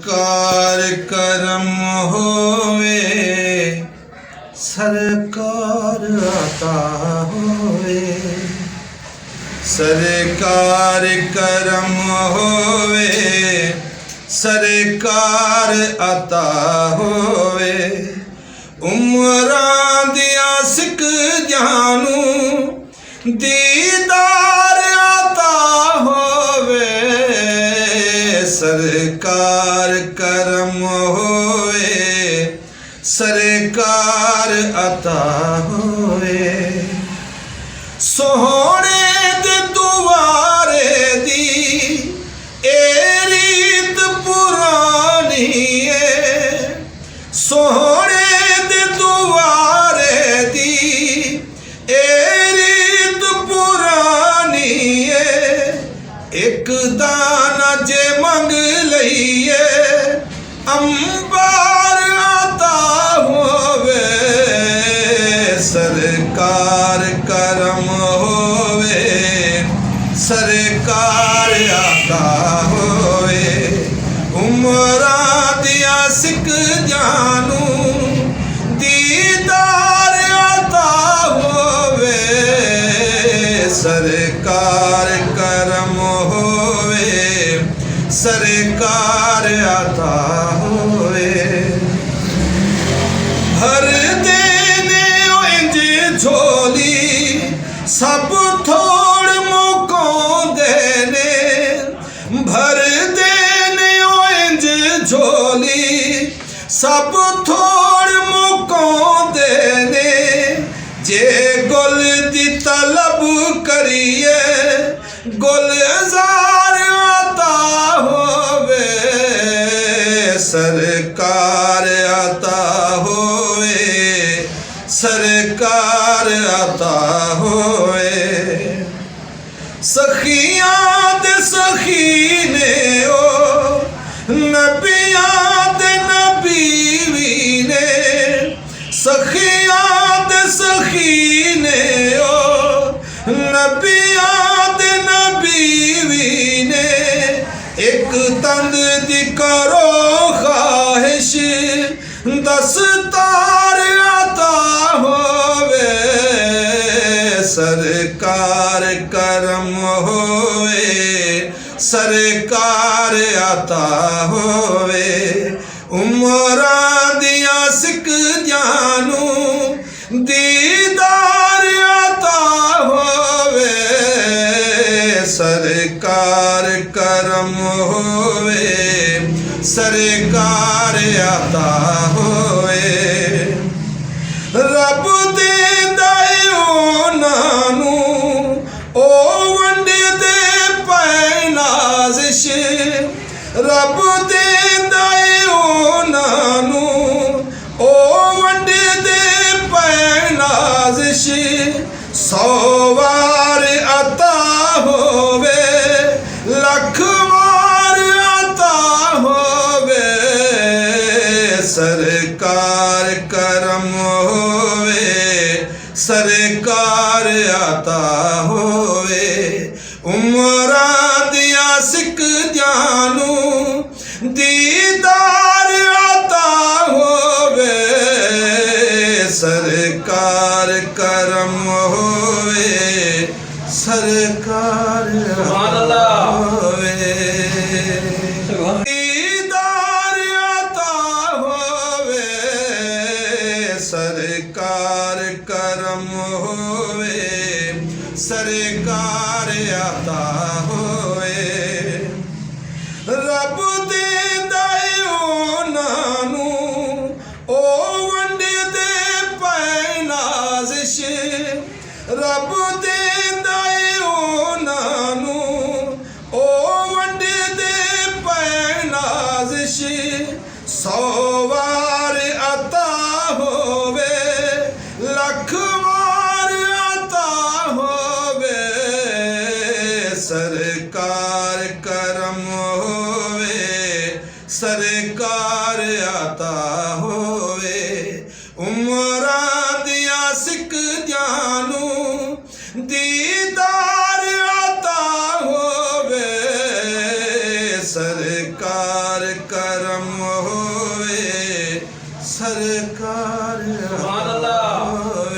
सरकार करम होवे, सरकार आता होवे। सरकार करम होवे, सरकार आता होवे। उमरां दिया सिक जानू दीदार आता होवे। सरकार करम होवे, सरकार आता होवे। सोहणे दे दुआरे दी ए रीत पुरानी है। सोहणे दे दुआरे दी ए रीत पुरानी है। एक दाना जे मंग लईए अंबार आता होवे। सरकार करम होवे, सरकार आता होवे। उमरां दिया सिक जानू दीदार आता होवे। सरकार करम होवे, सरकार आता होवे। भर देने इंज झोली सब थोड़ मुकों देने। भर देने इंज झोली सब थोड़ मुकों देने। जे गुल दी तलब करिए गुलजार आता होवे। सरकार आता होवे, सरकार आता होवे। सखियां दे सखी ने ओ नबियां दे नबी भी ने। सखियां दे सखी ने ओ नबियां दे नबी भी ने। एक तंद दी करो ख्वाहिश दस्तार आता होवे। सरकार करम होवे, सरकार आता होवे। उमरां दिया सिक जानू दीदार आता होवे। सरकार करम होवे, सरकार आता होवे। रब देंदा ए उन्हां नूं ओ वंडदे पै नाज़िश। रब देंदा ए उन्हां नूं ओ वंडदे पै नाज़िश। 100 वार आता होवे, लख वार आता होवे। सरकार करम होवे, सरकार आता होवे। उमरां दिया सिक जानू दीदार आता होवे। सरकार करम होवे, सरकार आता होवे। दीदार आता होवे, सरकार करम होवे, सरकार आता होवे। रब देंदा ए उन्हां नूं ओ वंडदे पै नाज़िश। रब देंदा ए उन्हां नूं ओ वंडदे पै नाज़िश। 100 वार आता होवे, लख वार आता होवे। सरकार करम होवे, सरकार आता होवे। उमरां दिया सिक जानू दीदार आता होवे। सरकार कर ਕਰਮ ਹੋਵੇ ਸਰਕਾਰ ਸੁਭਾਨ ਅੱਲਾਹ। ਹੋਵੇ